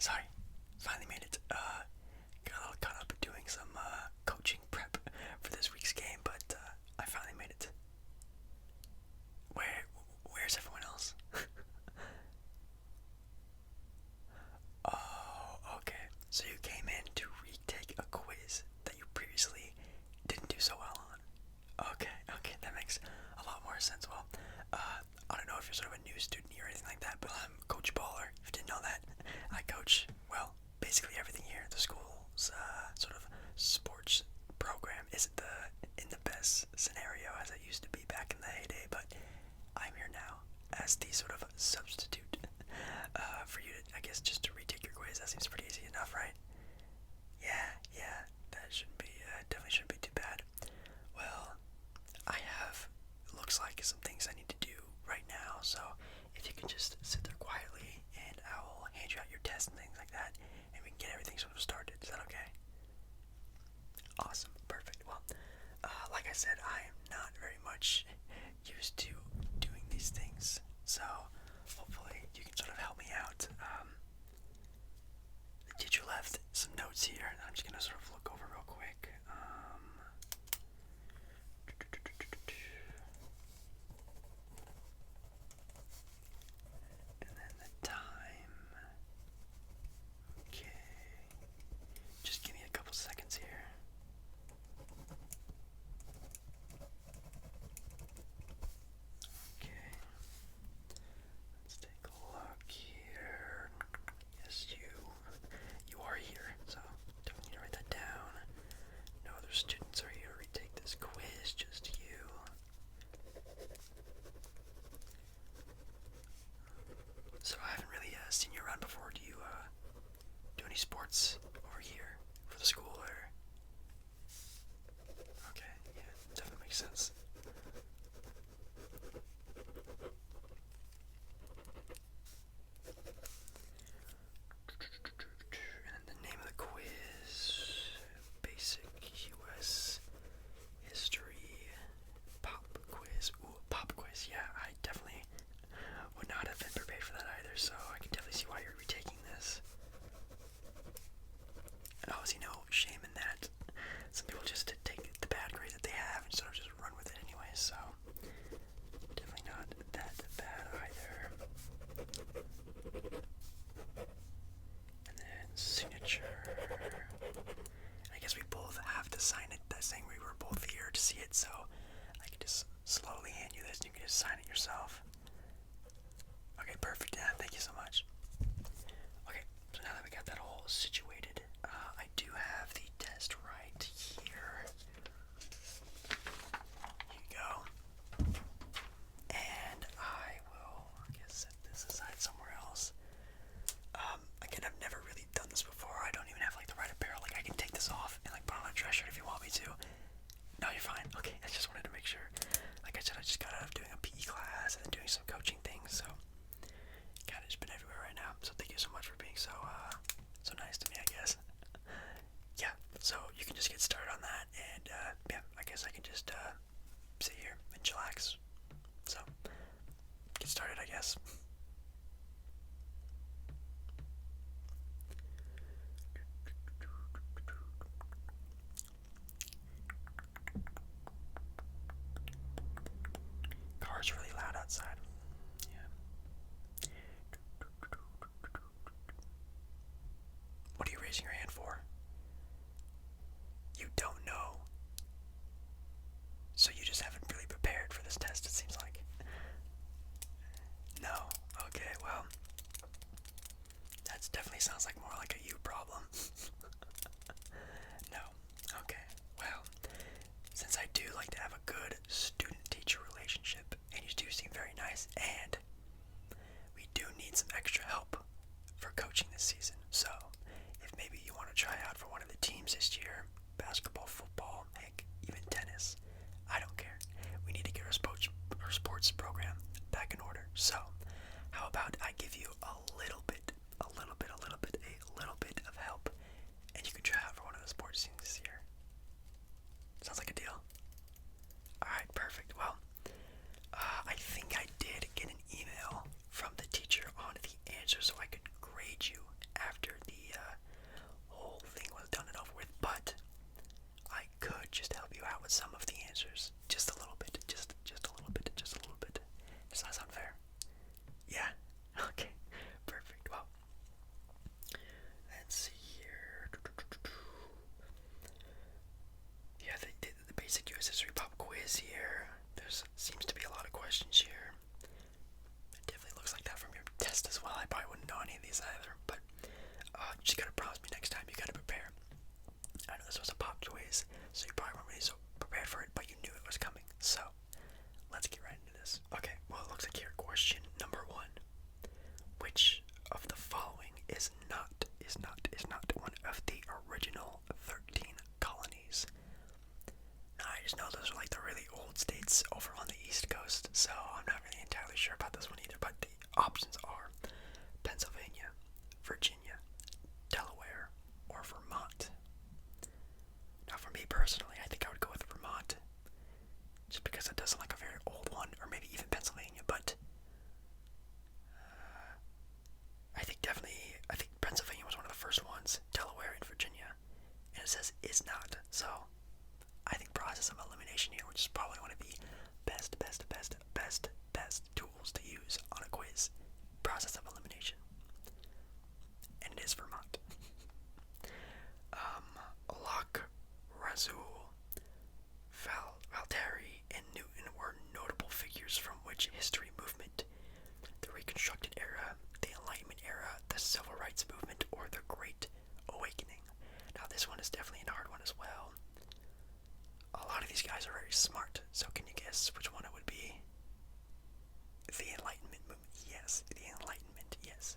sorry. Finally made it. Got all caught up doing some coaching prep for this week's game, but I finally made it. Where's everyone else? Oh, okay. So you came in to retake a quiz that you previously didn't do so well on. Okay, that makes a lot more sense. Well, I don't know if you're sort of a new student here or anything like that, but I'm Coach Baller. If you didn't know that, I coach, well, basically everything here at the school's sort of sports program isn't in the best scenario as it used to be back in the heyday, but I'm here now as the sort of substitute for you to, I guess, just to retake your quiz. That seems pretty easy enough, right? Yeah, that shouldn't be, definitely shouldn't be too bad. Well, I have, looks like, some things I need to do right now, so if you can just sit there quietly and I'll hand you out your test and things like that, and we can get everything sort of started. Is that okay? Awesome, perfect. Well, like I said, I am not very much used to doing these things, so hopefully you can sort of help me out. The teacher left some notes here, and I'm just gonna sort of look over real quick. And then the time. Okay. Just give me a couple seconds here. Okay. Let's take a look here. Yes, you are here, so don't need to write that down. No other students are here to retake this quiz, just you. So I haven't really seen you around before. Do you do any sports over here for the school, or? Okay, yeah, definitely makes sense. And then the name of the quiz, basic US history pop quiz. Ooh, pop quiz, yeah, I definitely would not have been prepared for that either, so I can definitely see why you're retaking this. And obviously no shame in that. Some people just take the bad grade that they have and sort of just run with it anyway, so definitely not that bad either. And then signature. I guess we both have to sign it. That's saying we were both here to see it, so I can just slowly hand you this and you can just sign it yourself. Okay, perfect. Yeah, thank you so much. Okay, so now that we got that all situated, I do have the test right here. Here you go. And I will, I guess, set this aside somewhere else. Again, I've never really done this before. I don't even have like the right apparel. Like I can take this off and like put on a dress shirt if you want me to. No, you're fine. Okay, I just wanted to make sure. Like I said, I just got out of doing a PE class and then doing some coaching things, so kind of just been everywhere right now. So thank you so much for being so nice to me, I guess. Yeah, so you can just get started on that, and yeah, I guess I can just sit here and chillax. So get started, I guess. Car's really loud outside. Yeah. What are you raising your hand for? You don't know. So you just haven't really prepared for this test, it seems like. No. Okay, well, that definitely sounds like more like a you problem. No. Okay. Well, since I do like to have a good student-teacher relationship, and you do seem very nice, and we do need some extra help for coaching this season. So, if maybe you want to try out for one of the teams this year, basketball, football, heck, even tennis, I don't care. We need to get our sports program back in order. So, how about I give you a little bit of help, and you can try out for one of the sports teams this year. Sounds like a deal. Alright, perfect. Well, I think I did get an email from the teacher on the answer so I could grade you after any of these either, but you just gotta promise me next time you gotta prepare. I know this was a pop quiz, so you probably weren't really so prepared for it, but you knew it was coming. So let's get right into this. Okay, well it looks like here question number 1. Which of the following is not one of the original 13 colonies? Now I just know those are like the really old states over on the East Coast, so I'm not really entirely sure about this one either, but the options are Pennsylvania, Virginia, Delaware, or Vermont. Now for me personally, I think I would go with Vermont, just because it does sound like a very old one, or maybe even Pennsylvania, but I think Pennsylvania was one of the first ones, Delaware and Virginia, and it says is not, so I think process of elimination here, which is probably one of the best tools to use on a quiz, process of elimination, and it is Vermont. Locke, Razul, Valteri, and Newton were notable figures from which history movement? The Reconstructed Era, the Enlightenment Era, the Civil Rights Movement, or the Great Awakening? Now this one is definitely a hard one as well. A lot of these guys are very smart, so can you guess which one it would be? The Enlightenment movement, yes. The Enlightenment, yes.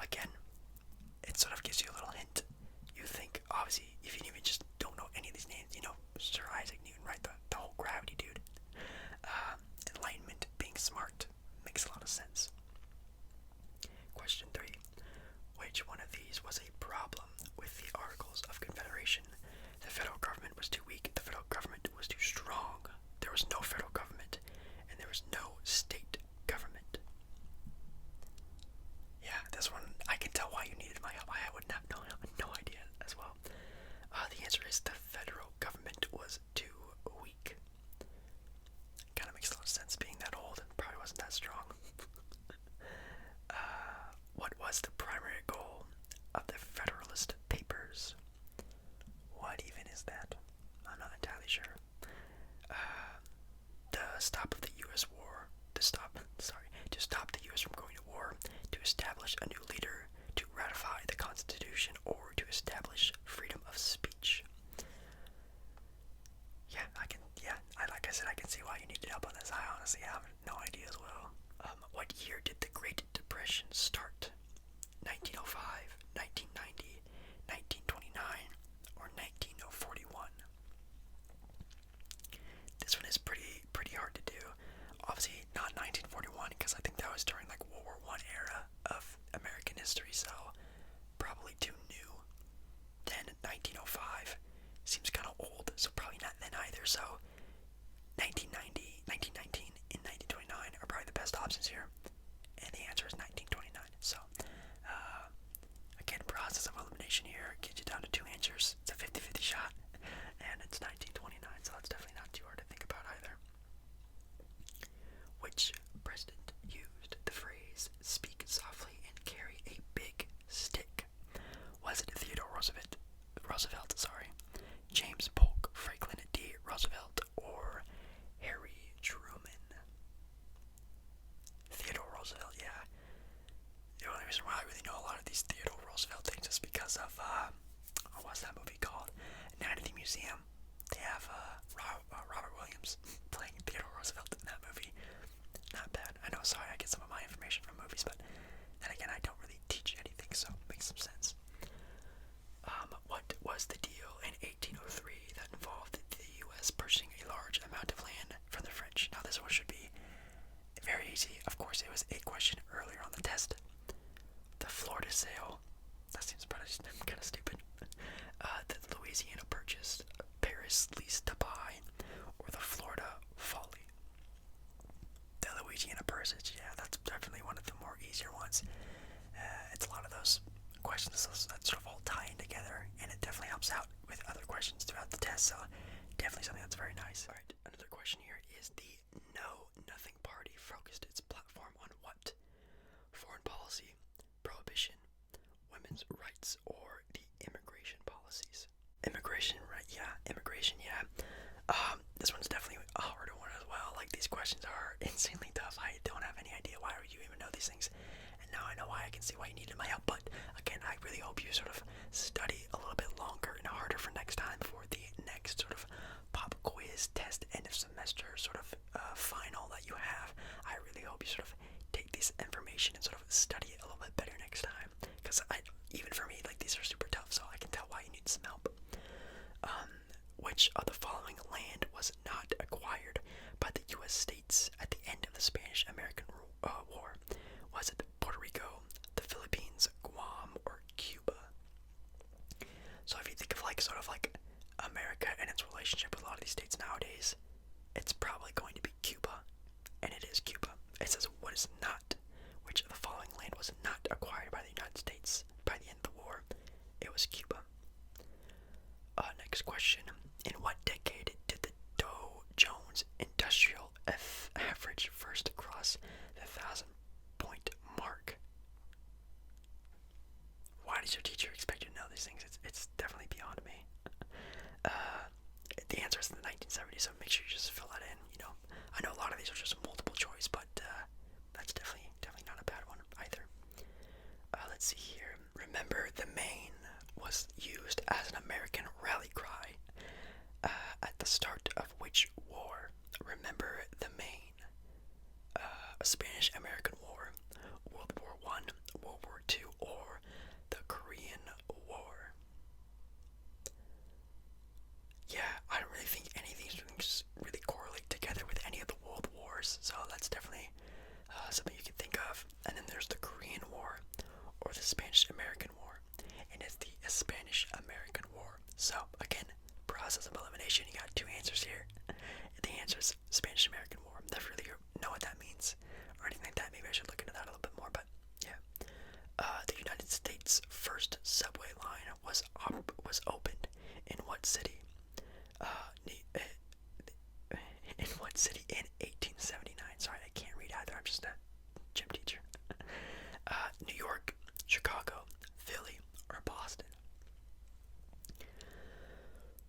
Again, it sort of gives you a little hint. You think, obviously, if you even just don't know any of these names, you know Sir Isaac Newton, right? The whole gravity dude. Enlightenment, being smart, makes a lot of sense. Question 3. Which one of these was a problem with the Articles of Confederation? The federal government was too weak, the federal government was too strong, there was no federal government, and there was no state government. Yeah, this one, I can tell why you needed my help. I would have no idea as well. The answer is the federal government was too weak. Kind of makes a lot of sense, being that old, probably wasn't that strong. What was the primary goal of the Federalist Papers? What even is that? I'm not entirely sure. The stop of the U.S. war, to stop the U.S. from going to war, to establish a new leader, to ratify the Constitution, or to establish freedom of speech. Like I said, I can see why you needed help on this. I honestly have no idea as well. What year did the Great Depression start? 1905, 1990, 1929, or 1941? This one is pretty hard to do. Obviously not 1941, because I think that was during like World War I era of American history, so probably too new. Then 1905 seems kind of old, so probably not then either. So 1990, 1919, and 1929 are probably the best options here, and the answer is 1929. So again, process of elimination here gets you down to 2 answers. It's a 50-50 shot, and it's 1929, so it's definitely not too hard to think about either. Which president used the phrase "speak softly and carry a big stick"? Was it Theodore Roosevelt, James Polk, Franklin D. Roosevelt, or Harry Truman? Theodore Roosevelt, yeah. The only reason why I really know a lot of these Theodore Roosevelt things is because of, what's that movie called? Night at the Museum. They have Robert Williams playing Theodore Roosevelt in that movie. Not bad. I know, sorry, I get some of my information from movies, but then again, I don't really teach anything, so it makes some sense. What was the deal in 1803 that involved the U.S. purchasing a large amount of land from the French? Now, this one should be very easy. Of course, it was a question earlier on the test. The Florida sale. That seems probably kind of stupid. The Louisiana purchase, Paris lease to buy, or the Florida folly. The Louisiana purchase, yeah, that's definitely one of the more easier ones. It's a lot of those questions that sort of all tie in together, and it definitely helps out with other questions throughout the test, so definitely something that's very nice. Alright, another question here is the Know Nothing Party focused its platform on what? Foreign policy, prohibition, women's rights, or the immigration policies? Immigration, right? Yeah, immigration, yeah. This one's definitely a harder one as well. Like, these questions are insanely tough. I don't have any idea why would you even know these things. And now I know why. I can see why you needed my help. But again, I really hope you sort of study a little bit longer and harder for next time for the next sort of pop quiz test end of semester sort of final that you have. I really hope you sort of take this information and sort of study it a little bit better next time. Because even for me, like, these are super tough, so I can tell why you need some help. Which of the following land was not acquired by the U.S. states at the end of the Spanish-American War? Was it Puerto Rico, the Philippines, Guam, or Cuba? So if you think of like sort of like America and its relationship with a lot of these states nowadays, it's probably going to be Cuba, and it is Cuba. It says what is not, which of the following land was not acquired by the United States by the end of the war? It was Cuba. Next question. In what decade did the Dow Jones Industrial Average first cross the 1,000-point mark? Why does your teacher expect you to know these things? It's definitely beyond me. The answer is in the 1970s, so make sure you just fill that in. You know, I know a lot of these are just multiple choice, but that's definitely not a bad one either. Let's see here. Remember the Maine was used as an American rally cry at the start of which war? Remember the Maine. Spanish-American War, World War I, World War II, or the Korean War. Yeah, I don't really think any of these things really correlate together with any of the world wars, so that's definitely something you can think of. And then there's the Korean War, or the Spanish-American War, and it's the Spanish-American War. So again, process of elimination, you got two answers here. The answer is Spanish-American War. I don't really know what that means or anything like that. Maybe I should look into that a little bit more, but yeah. The United States' first subway line was opened in what city? In what city in 1879? Sorry, I can't read either. I'm just a gym teacher. New York, Chicago, Philly, or Boston?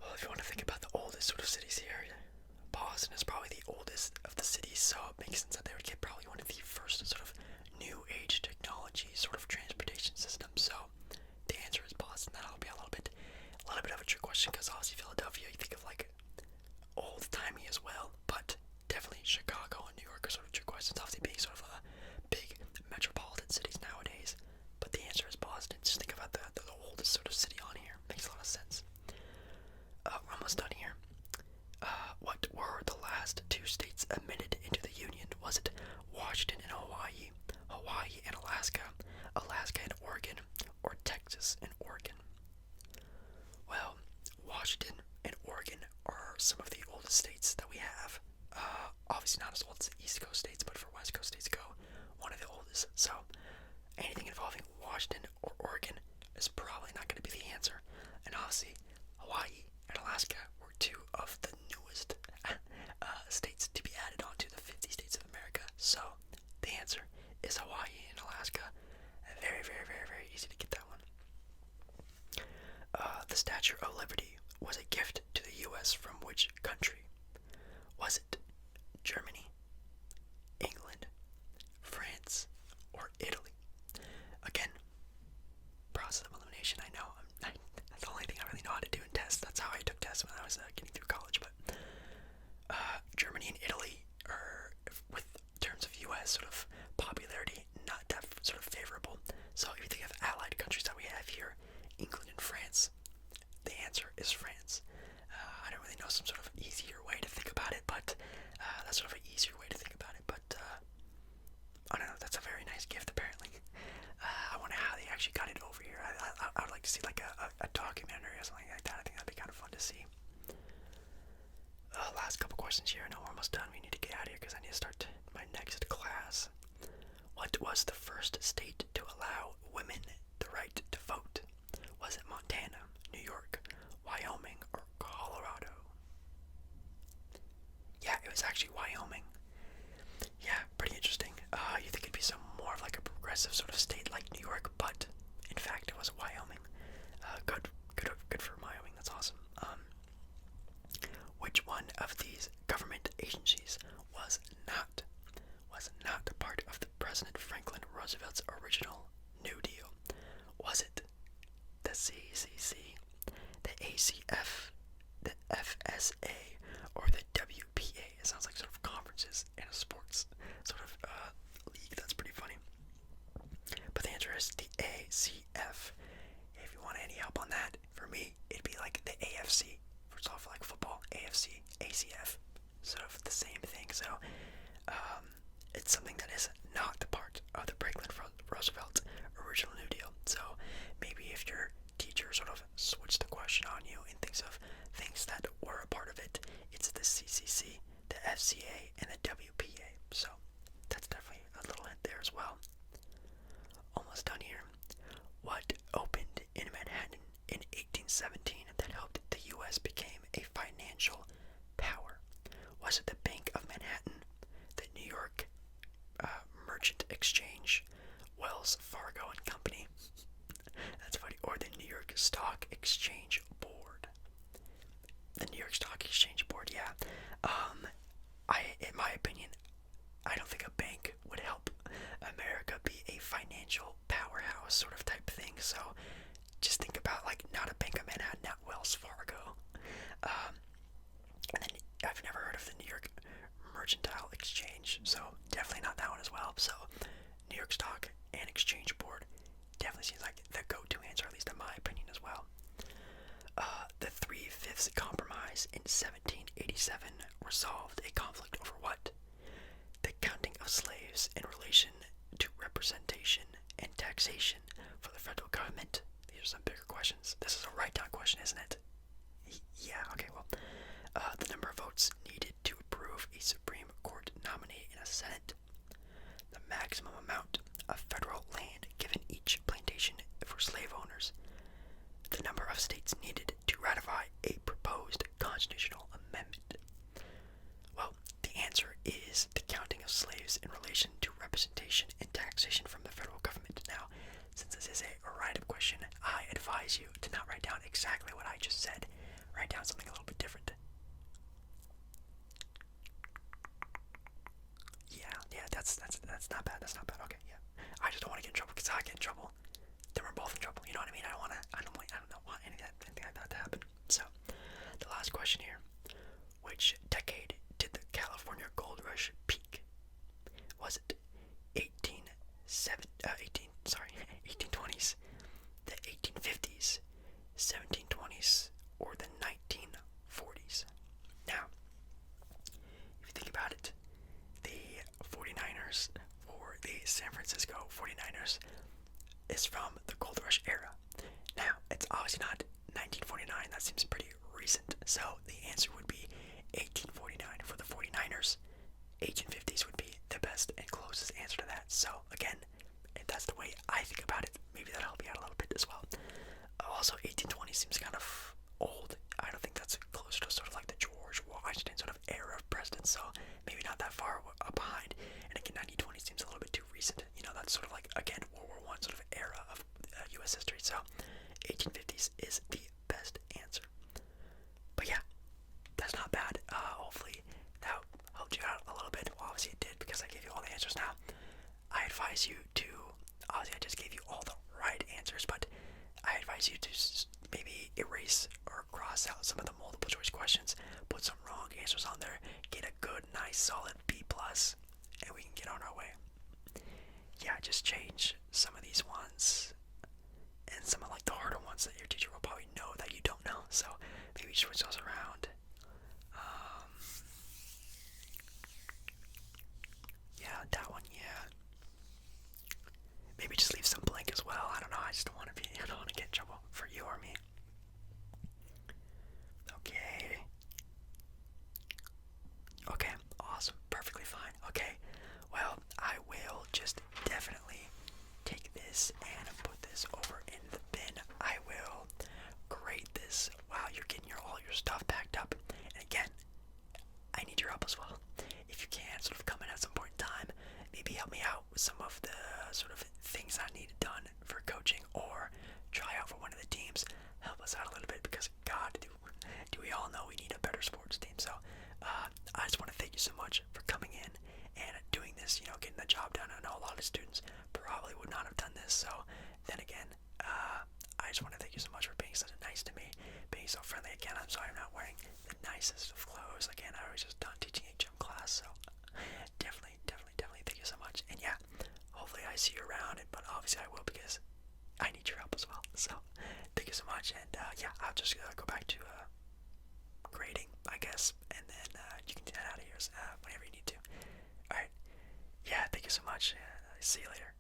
Well, if you want to think about the oldest sort of cities here, Boston is probably the oldest of the cities, so it makes sense that they would get probably one of the first sort of new age technology sort of transportation systems. So the answer is Boston. That'll be a little bit of a trick question because obviously Philadelphia, you think of like old timey as well, but definitely Chicago and New York are sort of trick questions, obviously being sort of big metropolitan cities nowadays. But the answer is Boston. Just think about the oldest sort of city on here. Makes a lot of sense. We're almost done here. What were the last two states admitted into the Union? Was it Washington and Hawaii, Hawaii and Alaska, Alaska and Oregon, or Texas and Oregon? Well, Washington and Oregon are some of the oldest states that we have. Obviously not as old as the East Coast states, but for West Coast states go, one of the oldest. So anything involving Washington or Oregon is probably not going to be the answer. And obviously, Hawaii and Alaska were two of the newest states to be added onto the 50 states of America. So the answer is Hawaii and Alaska. Very, very, very, very easy to get that one. The Statue of Liberty was a gift to the U.S. from which country? Was it Germany, England, France, or Italy? Again, process of elimination. I know. That's the only thing I really know how to do in tests. That's how I took tests when I was getting through college. But Germany and Italy are, with terms of U.S. sort of popularity, not that sort of favorable. So if you think of allied countries that we have here, England and France, the answer is France. I don't really know some sort of easier way to think about it, but that's sort of an easier way to think about it. But I don't know. That's a very nice gift, apparently. I wonder how they actually got it over here. I would like to see like a documentary or something like that. I think that'd be kind of fun to see. Last couple questions here. No, we're almost done. We need to get out of here because I need to start my next class. What was the first state to allow women the right to vote? Was it Montana, New York, Wyoming, or Colorado? Yeah, it was actually Wyoming. Yeah, pretty interesting. You think it'd be some more of like a progressive sort of state like New York, but in fact it was Wyoming. Good for Wyoming. That's awesome. Which one of these government agencies was ACF, the FSA, or the WPA. It sounds like sort of conferences in a sports sort of league. That's pretty funny. But the answer is the ACF. If you want any help on that, for me, it'd be like the AFC. First off, like football, AFC, ACF, sort of the same thing. So it's something that is not the part of the Franklin-Roosevelt original New Deal. So maybe if your teacher sort of switched the question on you and thinks of things that were a part of it, it's the CCC, the FCA, and the WPA. So that's definitely a little hint there as well. Almost done here. What opened in Manhattan in 1817 that helped the U.S. become a financial power? Was it the Bank of Manhattan, the New York Merchant Exchange, Wells Fargo and Company? That's funny. Or the New York Stock Exchange Board. The New York Stock Exchange Board, yeah. In my opinion, I don't think a bank would help America be a financial powerhouse sort of type thing. So just think about like not a Bank of Manhattan, not Wells Fargo. And then I've never heard of the New York Mercantile Exchange, so definitely not that one as well. So New York Stock and Exchange Board definitely seems like the go-to answer, at least in my opinion as well. The Three-Fifths Compromise in 1787 resolved a conflict over what? The counting of slaves in relation to representation and taxation for the federal government. These are some bigger questions. This is a write-down question, isn't it? Yeah, okay, well. The number of votes needed to approve a Supreme Court nominee in a Senate. The maximum amount of federal land given each plantation for slave owners. The number of states needed to ratify a proposed constitutional amendment. Well, the answer is the counting of slaves in relation to representation and taxation from the federal government. Now, since this is a write-up question, I advise you to not write down exactly what I just said. Write down something a little bit different. Yeah, that's not bad. That's not bad. Okay, yeah. I just don't want to get in trouble because I get in trouble. Then we're both in trouble. You know what I mean? I don't want anything like that to happen. So, the last question here: which decade did the California Gold Rush peak? Was it 1820s, the 1850s, 1720s, or the 1940s? Now, if you think about it, the 49ers, or the San Francisco 49ers, is from the Gold Rush era. Now, it's obviously not 1949, that seems pretty recent, so the answer would be 1849 for the 49ers. 1850s would be the best and closest answer to that. So, again, if that's the way I think about it, maybe that'll help you out a little bit as well. Also, 1820 seems kind of old. I don't think that's closer to sort of like the George Washington sort of era of presidents, so maybe not that far behind. And again, 1920 seems a little bit too recent. You know, that's sort of like, again, World War I sort of era of U.S. history. So 1850s is the best answer. But yeah, that's not bad. Hopefully that helped you out a little bit. Well, obviously it did because I gave you all the answers now. I advise you to, obviously I just gave you all the right answers, but I advise you to maybe erase or cross out some of the multiple choice questions, put some wrong answers on there, get a good, nice, solid B+, and we can get on our way. Yeah, just change some of these ones and some of like the harder ones that your teacher will probably know that you don't know, so maybe switch those around. Yeah, that one, yeah. Maybe just leave some blank as well. I don't know, I just don't want to I don't want to get in trouble for you or me. Okay, awesome, perfectly fine. Okay, well, I will just definitely take this and put this over in the bin. I will grade this while you're getting all your stuff packed up. And again, I need your help as well. If you can, sort of come in at some point in time, maybe help me out with some of the sort of things I need done for coaching, or try out for one of the teams. Help us out a little bit because, God, do we all know we need a better sports team. So I just want to thank you so much for coming in and doing this, you know, getting the job done. I know a lot of students probably would not have done this, so then again, I just want to thank you so much for being so nice to me, being so friendly obviously I will because I need your help as well. So thank you so much, and yeah, I'll just go back to grading, I guess, and then you can get out of here whenever you need to. All right. Yeah, thank you so much. See you later.